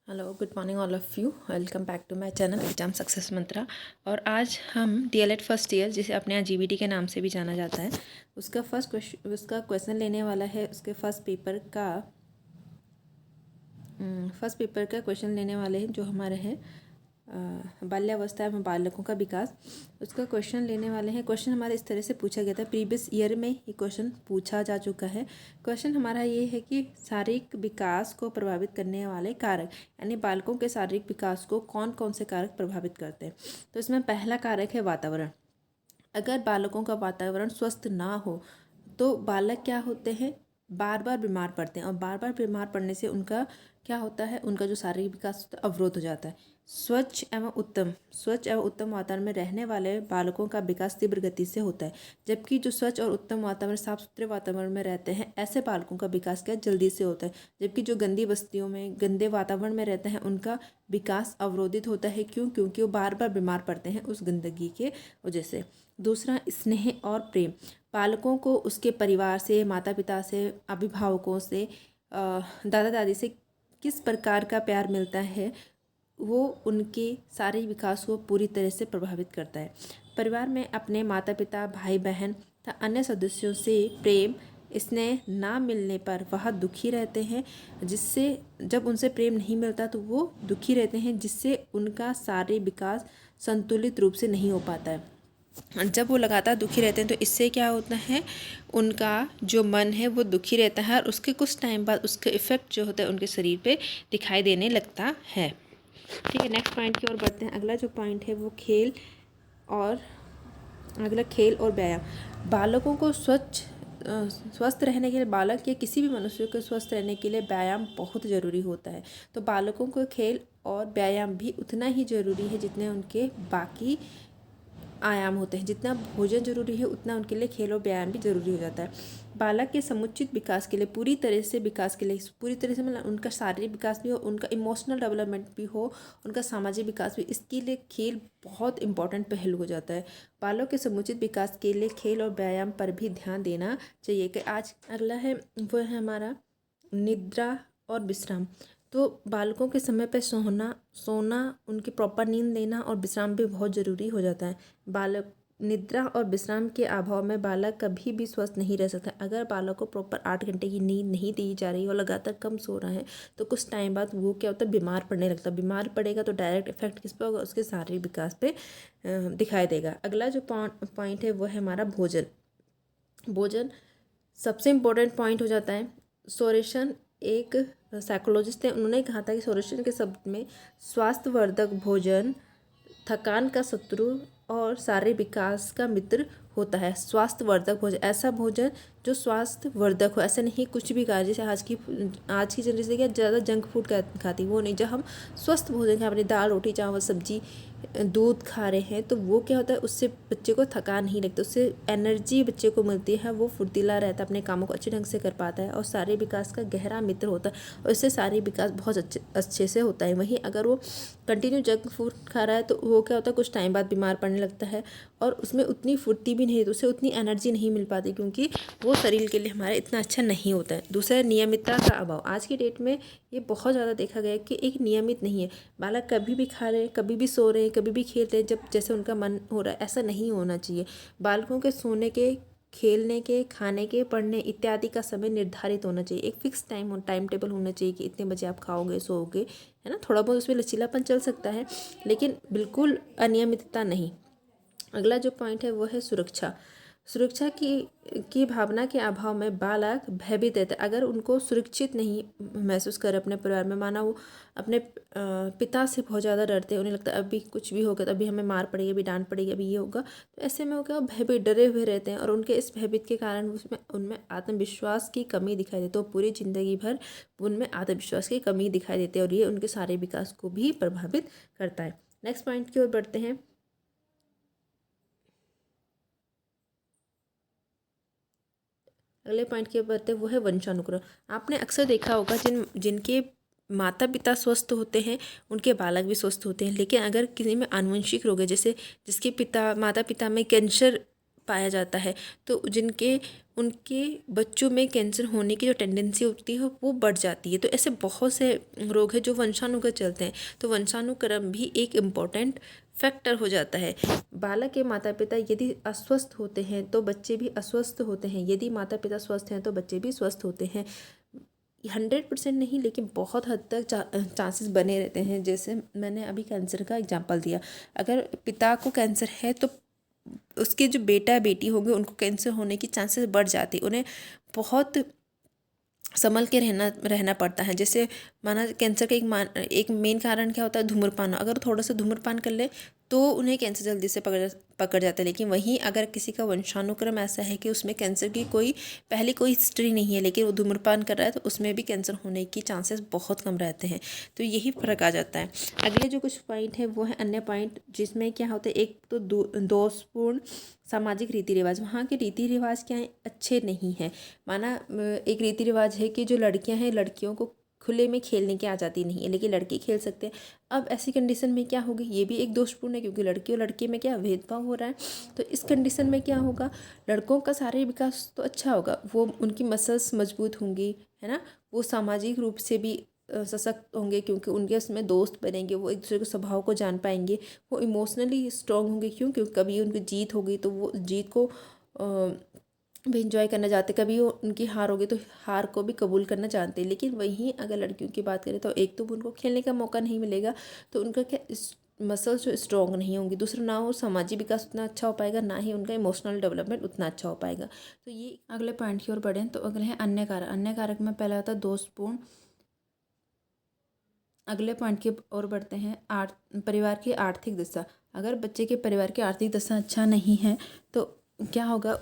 Hello, good morning all of you. Welcome back to my channel exam success mantra. और आज हम DElEd first year, जिसे अपने यहाँ जीबीटी के नाम से भी जाना जाता है, उसका उसका क्वेश्चन लेने वाला है। उसके फर्स्ट पेपर का क्वेश्चन लेने वाले हैं, जो हमारे हैं बाल्यावस्था में बालकों का विकास। उसका क्वेश्चन लेने वाले हैं। क्वेश्चन हमारे इस तरह से पूछा गया था, प्रीवियस ईयर में ये क्वेश्चन पूछा जा चुका है। क्वेश्चन हमारा ये है कि शारीरिक विकास को प्रभावित करने वाले कारक, यानी बालकों के शारीरिक विकास को कौन कौन से कारक प्रभावित करते हैं। तो इसमें पहला कारक है वातावरण। अगर बालकों का वातावरण स्वस्थ ना हो तो बालक क्या होते हैं, बार बार बीमार पड़ते हैं। और बार बार बीमार पड़ने से उनका क्या होता है, उनका जो शारीरिक विकास होता है अवरोध हो जाता है। स्वच्छ एवं उत्तम वातावरण में रहने वाले बालकों का विकास तीव्र गति से होता है, जबकि जो स्वच्छ और उत्तम वातावरण, साफ सुथरे वातावरण में रहते हैं, ऐसे बालकों का विकास क्या जल्दी से होता है। जबकि जो गंदी बस्तियों में, गंदे वातावरण में रहते हैं, उनका विकास अवरोधित होता है। क्यों? क्योंकि वो बार बार बीमार पड़ते हैं उस गंदगी के वजह से। दूसरा, स्नेह और प्रेम। बालकों को उसके परिवार से, माता पिता से, अभिभावकों से, दादा दादी से किस प्रकार का प्यार मिलता है, वो उनके सारे विकास को पूरी तरह से प्रभावित करता है। परिवार में अपने माता पिता, भाई बहन तथा अन्य सदस्यों से प्रेम स्नेह ना मिलने पर वह दुखी रहते हैं, जिससे जब उनसे प्रेम नहीं मिलता तो वो दुखी रहते हैं, जिससे उनका शारीरिक विकास संतुलित रूप से नहीं हो पाता है। जब वो लगातार दुखी रहते हैं तो इससे क्या होता है, उनका जो मन है वो दुखी रहता है, और उसके कुछ टाइम बाद उसका इफ़ेक्ट जो होता है उनके शरीर पे दिखाई देने लगता है। ठीक है, नेक्स्ट पॉइंट की ओर बढ़ते हैं। अगला जो पॉइंट है वो और खेल और व्यायाम। बालकों को स्वस्थ रहने के लिए, बालक या किसी भी मनुष्य को स्वस्थ रहने के लिए व्यायाम बहुत ज़रूरी होता है। तो बालकों को खेल और व्यायाम भी उतना ही ज़रूरी है जितने उनके बाकी आयाम होते हैं। जितना भोजन जरूरी है उतना उनके लिए खेल और व्यायाम भी जरूरी हो जाता है। बालक के समुचित विकास के लिए, पूरी तरह से मतलब उनका शारीरिक विकास भी हो, उनका इमोशनल डेवलपमेंट भी हो, उनका सामाजिक विकास भी, इसके लिए खेल बहुत इंपॉर्टेंट पहलू हो जाता है। बालकों के समुचित विकास के लिए खेल और व्यायाम पर भी ध्यान देना चाहिए। कि आज अगला है वो है हमारा निद्रा और विश्राम। तो बालकों के समय पर सोना, उनकी प्रॉपर नींद लेना और विश्राम भी बहुत ज़रूरी हो जाता है। बालक निद्रा और विश्राम के अभाव में बालक कभी भी स्वस्थ नहीं रह सकता। अगर बालक को प्रॉपर 8 घंटे की नींद नहीं दी जा रही और लगातार कम सो रहा है तो कुछ टाइम बाद वो क्या होता है, बीमार पड़ने लगता है। बीमार पड़ेगा तो डायरेक्ट इफेक्ट किस पे होगा, उसके शारीरिक विकास पे दिखाई देगा। अगला जो पॉइंट है वो है हमारा भोजन सबसे इम्पोर्टेंट पॉइंट हो जाता है। सोरेशन एक साइकोलॉजिस्ट थे, उन्होंने कहा था कि सोरेशन के शब्द में स्वास्थ्यवर्धक भोजन थकान का शत्रु और शारीरिक विकास का मित्र होता है। स्वास्थ्यवर्धक भोजन, ऐसा भोजन जो स्वास्थ्यवर्धक हो। ऐसा नहीं कुछ भी खा, जैसे आज की जनरेशन क्या ज़्यादा जंक फूड खाती, वो नहीं। जब हम स्वस्थ भोजन खा, अपनी दाल रोटी चावल सब्जी दूध खा रहे हैं, तो वो क्या होता है, उससे बच्चे को थकान नहीं लगती, उससे एनर्जी बच्चे को मिलती है, वो फुर्तीला रहता है, अपने कामों को अच्छे ढंग से कर पाता है और शारीरिक विकास का गहरा मित्र होता है, और इससे शारीरिक विकास बहुत अच्छे से होता है। वहीं अगर वो कंटिन्यू जंक फूड खा रहा है तो वो क्या होता है, कुछ टाइम बाद बीमार पड़ने लगता है, और उसमें उतनी फुर्ती भी नहीं, तो उसे उतनी एनर्जी नहीं मिल पाती, क्योंकि वो शरीर के लिए हमारे इतना अच्छा नहीं होता है। दूसरा, नियमितता का अभाव। आज की डेट में ये बहुत ज़्यादा देखा गया है कि एक नियमित नहीं है। बालक कभी भी खा रहे हैं, कभी भी सो रहे हैं, कभी भी खेल रहे हैं, जब जैसे उनका मन हो रहा है, ऐसा नहीं होना चाहिए। बालकों के सोने के, खेलने के, खाने के, पढ़ने इत्यादि का समय निर्धारित होना चाहिए। एक फिक्स टाइम टेबल होना चाहिए कि इतने बजे आप खाओगे, सोओगे, है ना। थोड़ा बहुत उसमें लचीलापन चल सकता है, लेकिन बिल्कुल अनियमितता नहीं। अगला जो पॉइंट है वो है सुरक्षा की भावना के अभाव में बालक भयभीत रहता है। अगर उनको सुरक्षित नहीं महसूस करे अपने परिवार में, माना वो अपने पिता से बहुत ज़्यादा डरते हैं, उन्हें लगता है अभी कुछ भी होगा तो अभी हमें मार पड़ेगी, अभी डांट पड़ेगी, अभी ये होगा, तो ऐसे में वो क्या, भयभीत, डरे हुए रहते हैं, और उनके इस भयभीत के कारण उनमें आत्मविश्वास की कमी दिखाई देती है। तो पूरी ज़िंदगी भर उनमें आत्मविश्वास की कमी दिखाई देती है, और ये उनके सारे विकास को भी प्रभावित करता है। नेक्स्ट पॉइंट की ओर बढ़ते हैं। अगले पॉइंट की बात है वो है वंशानुक्रम। आपने अक्सर देखा होगा जिनके माता पिता स्वस्थ होते हैं उनके बालक भी स्वस्थ होते हैं। लेकिन अगर किसी में आनुवंशिक रोग है, जैसे जिसके माता पिता में कैंसर पाया जाता है, तो उनके बच्चों में कैंसर होने की जो टेंडेंसी होती है वो बढ़ जाती है। तो ऐसे बहुत से रोग हैं जो वंशानुगत चलते हैं, तो वंशानुक्रम भी एक इम्पॉर्टेंट फैक्टर हो जाता है। बालक के माता पिता यदि अस्वस्थ होते हैं तो बच्चे भी अस्वस्थ होते हैं, यदि माता पिता स्वस्थ हैं तो बच्चे भी स्वस्थ होते हैं। 100% नहीं, लेकिन बहुत हद तक चांसेस बने रहते हैं। जैसे मैंने अभी कैंसर का एग्जांपल दिया, अगर पिता को कैंसर है तो उसके जो बेटा बेटी होंगे उनको कैंसर होने की चांसेस बढ़ जाती, उन्हें बहुत संभल के रहना पड़ता है। जैसे माना कैंसर का एक मेन कारण क्या होता है, धूम्रपान। अगर थोड़ा सा धूम्रपान कर ले तो उन्हें कैंसर जल्दी से पकड़ जाता है। लेकिन वहीं अगर किसी का वंशानुक्रम ऐसा है कि उसमें कैंसर की पहले कोई हिस्ट्री नहीं है, लेकिन वो धूम्रपान कर रहा है, तो उसमें भी कैंसर होने की चांसेस बहुत कम रहते हैं। तो यही फ़र्क आ जाता है। अगले जो कुछ पॉइंट है वो है अन्य पॉइंट, जिसमें क्या होता है, एक तो दोषपूर्ण सामाजिक रीति रिवाज। वहाँ के रीति रिवाज क्या है, अच्छे नहीं हैं। माना एक रीति रिवाज है कि जो लड़कियां हैं, लड़कियों को खुले में खेलने की आज़ादी नहीं है, लेकिन लड़के खेल सकते हैं। अब ऐसी कंडीशन में क्या होगी, ये भी एक दोषपूर्ण है, क्योंकि लड़की और लड़के में क्या भेदभाव हो रहा है। तो इस कंडीशन में क्या होगा, लड़कों का शारीरिक विकास तो अच्छा होगा, वो उनकी मसल्स मजबूत होंगी, है ना, वो सामाजिक रूप से भी सशक्त होंगे, क्योंकि उनके उसमें दोस्त बनेंगे, वो एक दूसरे के स्वभाव को जान पाएंगे, वो इमोशनली स्ट्रांग होंगे। क्योंकि कभी उनकी जीत होगी तो वो जीत को भी इंजॉय करना चाहते, कभी वो उनकी हार होगी तो हार को भी कबूल करना जानते हैं। लेकिन वहीं अगर लड़कियों की बात करें तो एक तो उनको खेलने का मौका नहीं मिलेगा, तो उनका क्या मसल्स जो स्ट्रॉन्ग नहीं होंगी, दूसरा ना वो सामाजिक विकास उतना अच्छा हो पाएगा, ना ही उनका इमोशनल डेवलपमेंट उतना अच्छा हो पाएगा। तो ये अगले पॉइंट की ओर बढ़ें तो अगले हैं अन्य कारक। अन्य कारक में पहला होता है दोषपूर्ण। अगले पॉइंट की ओर बढ़ते हैं, परिवार की आर्थिक दशा। अगर बच्चे के परिवार की आर्थिक दशा अच्छा नहीं है तो क्या होगा,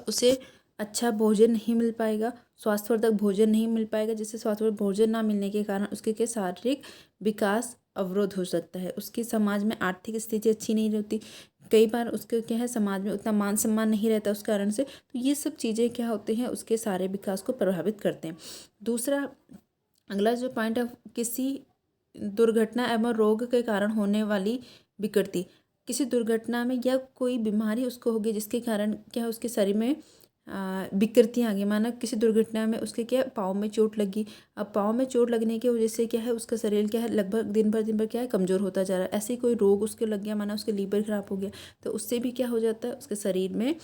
उसे अच्छा भोजन नहीं मिल पाएगा, स्वास्थ्यवर्धक भोजन नहीं मिल पाएगा, जिससे स्वास्थ्यवर्धक भोजन ना मिलने के कारण उसके क्या शारीरिक विकास अवरोध हो सकता है। उसकी समाज में आर्थिक स्थिति अच्छी नहीं रहती, कई बार उसके क्या है, समाज में उतना मान सम्मान नहीं रहता उस कारण से। तो ये सब चीज़ें क्या होते हैं, उसके सारे विकास को प्रभावित करते हैं। दूसरा अगला जो पॉइंट है, किसी दुर्घटना एवं रोग के कारण होने वाली विकृति। किसी दुर्घटना में या कोई बीमारी उसको होगी जिसके कारण क्या उसके शरीर में विकृतियाँ आ गई। माना किसी दुर्घटना में उसके क्या पाँव में चोट लगी, अब पाँव में चोट लगने की वजह से क्या है, उसका शरीर क्या है, लगभग दिन भर क्या है, कमज़ोर होता जा रहा है। ऐसे कोई रोग उसके लग गया, माना उसके लीवर खराब हो गया, तो उससे भी क्या हो जाता है, उसके शरीर में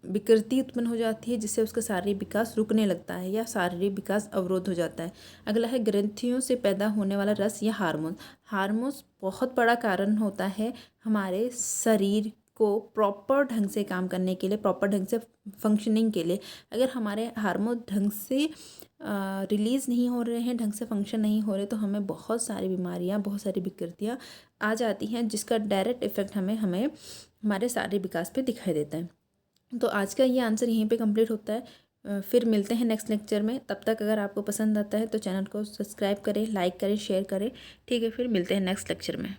विकृति उत्पन्न हो जाती है, जिससे उसका शारीरिक विकास रुकने लगता है या शारीरिक विकास अवरोध हो जाता है। अगला है ग्रंथियों से पैदा होने वाला रस या हार्मोन। हार्मोन्स बहुत बड़ा कारण होता है हमारे शरीर को प्रॉपर ढंग से काम करने के लिए, प्रॉपर ढंग से फंक्शनिंग के लिए। अगर हमारे हार्मोन ढंग से रिलीज़ नहीं हो रहे हैं, ढंग से फंक्शन नहीं हो रहे, तो हमें बहुत सारी बीमारियां, बहुत सारी विकृतियां आ जाती हैं, जिसका डायरेक्ट इफेक्ट हमें हमारे शारीरिक विकास पे दिखाई देता है। तो आज का ये आंसर यहीं पे कंप्लीट होता है। फिर मिलते हैं नेक्स्ट लेक्चर में। तब तक अगर आपको पसंद आता है तो चैनल को सब्सक्राइब करें, लाइक करें, शेयर करें। ठीक है, फिर मिलते हैं नेक्स्ट लेक्चर में।